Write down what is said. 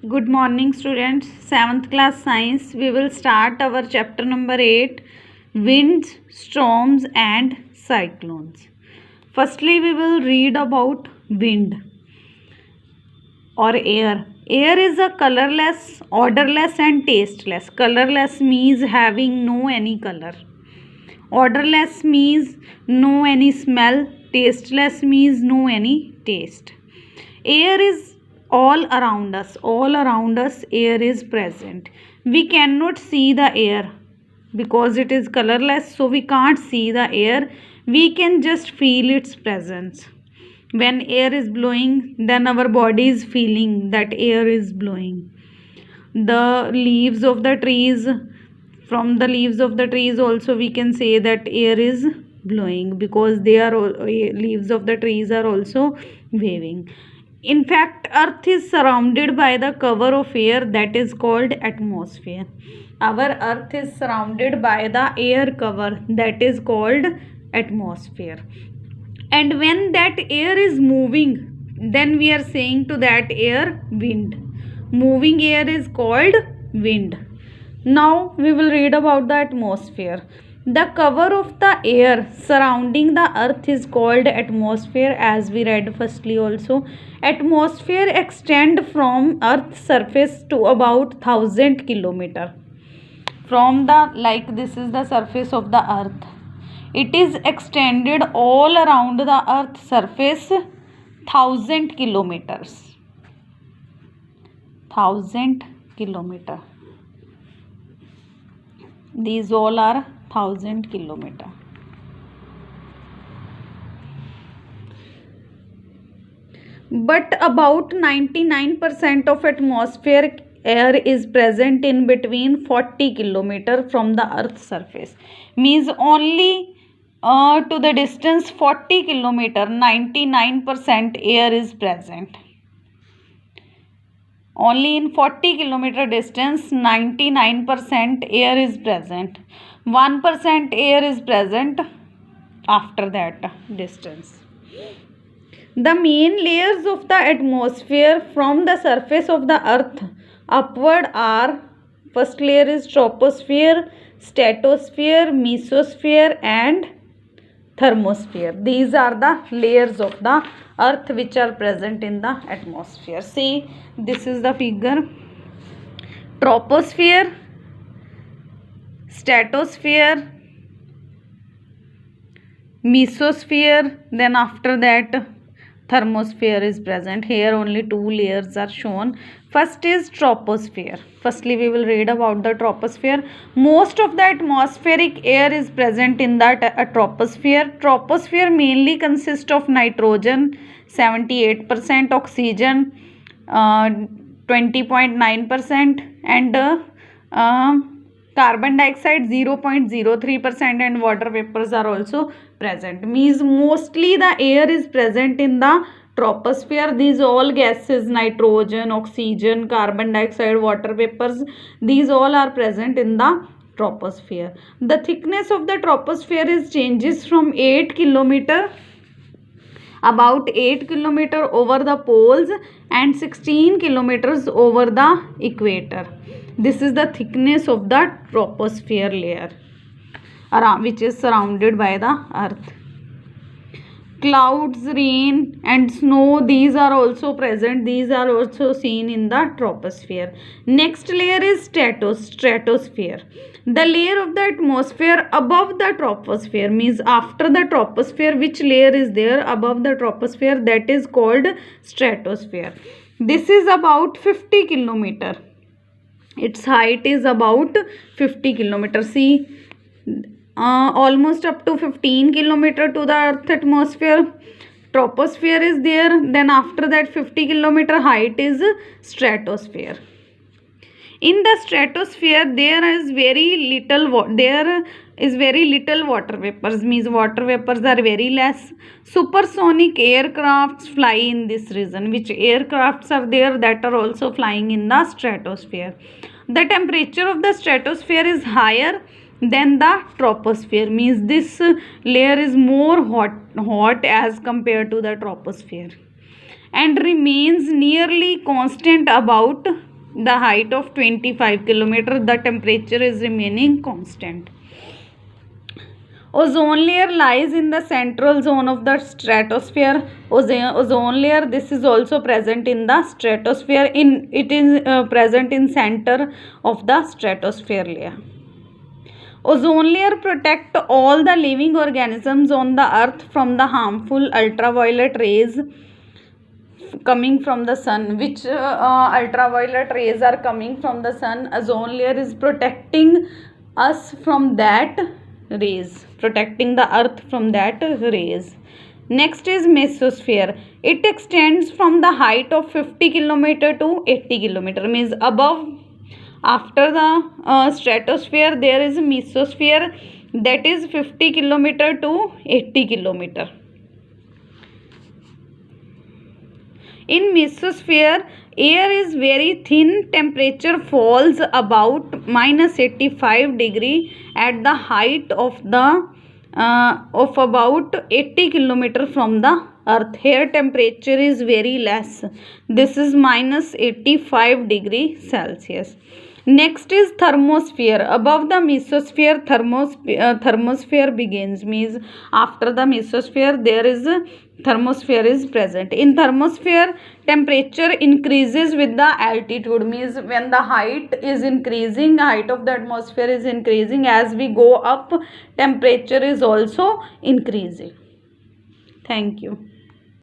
Good morning, students. 7th class science. We will start our chapter number 8, winds, storms and cyclones. Firstly, we will read about wind or air. Air is a colorless, odorless and tasteless. Colorless means having no any color. Odorless means no any smell. Tasteless means no any taste. Air is all around us air is present. We cannot see the air because it is colorless, so we can't see the air. We can just feel its presence. When air is blowing, then our body is feeling that air is blowing. The leaves of the trees, from the leaves of the trees also we can say that air is blowing because they are leaves of the trees are also waving. In fact, earth is surrounded by the cover of air that is called atmosphere. Our earth is surrounded by the air cover that is called atmosphere. And when that air is moving, then we are saying to that air wind. Moving air is called wind. Now we will read about the atmosphere. The cover of the air surrounding the earth is called atmosphere, as we read firstly also. Atmosphere extend from earth's surface to about 1000 kilometer. From the, like, this is the surface of the earth. It is extended all around the earth's surface 1000 kilometers. 1000 kilometer. These all are 1000 kilometer. But about 99% of atmospheric air is present in between 40 kilometer from the earth's surface. Means only to the distance 40 kilometer 99% air is present. Only in 40 kilometer distance 99% air is present. 1% air is present after that distance. The main layers of the atmosphere from the surface of the earth upward are: first layer is troposphere, stratosphere, mesosphere and thermosphere. These are the layers of the earth which are present in the atmosphere. See, this is the figure. Troposphere, stratosphere, mesosphere, then after that thermosphere is present. Here only two layers are shown. First is troposphere. Firstly we will read about the troposphere. Most of the atmospheric air is present in that troposphere. Troposphere mainly consists of nitrogen 78%, oxygen 20.9% and carbon dioxide 0.03% and water vapors are also present. Means mostly the air is present in the troposphere. These all gases, nitrogen, oxygen, carbon dioxide, water vapors, these all are present in the troposphere. The thickness of the troposphere is changes from 8 kilometer, about 8 kilometer over the poles and 16 kilometers over the equator. This is the thickness of the troposphere layer which is surrounded by the earth. Clouds, rain and snow, these are also present. These are also seen in the troposphere. Next layer is stratosphere. The layer of the atmosphere above the troposphere, means after the troposphere which layer is there above the troposphere, that is called stratosphere. This is about 50 kilometer. Its height is about 50 kilometers. See, almost up to 15 kilometer to the earth atmosphere. Troposphere is there. Then after that 50 kilometer height is stratosphere. In the stratosphere there is very little water vapors, means water vapors are very less. Supersonic aircrafts fly in this region. Which aircrafts are there that are also flying in the stratosphere? The temperature of the stratosphere is higher than the troposphere, means this layer is more hot as compared to the troposphere, and remains nearly constant about the height of 25 kilometer, the temperature is remaining constant. Ozone layer lies in the central zone of the stratosphere. Ozone layer, this is also present in the stratosphere. It is present in center of the stratosphere layer. Ozone layer protect all the living organisms on the earth from the harmful ultraviolet rays coming from the sun. Which ultraviolet rays are coming from the sun? Ozone layer is protecting us from that rays, protecting the earth from that rays. Next is mesosphere. It extends from the height of 50 kilometer to 80 kilometer, means above, after the stratosphere there is a mesosphere, that is 50 kilometer to 80 kilometer. In mesosphere, air is very thin, temperature falls about minus 85 degree at the height of about 80 kilometer from the earth. Here temperature is very less, this is minus 85 degree Celsius. Next is thermosphere. Above the mesosphere, thermosphere begins, means after the mesosphere there is a thermosphere is present. In thermosphere, temperature increases with the altitude, means when the height is increasing, height of the atmosphere is increasing, as we go up temperature is also increasing. Thank you.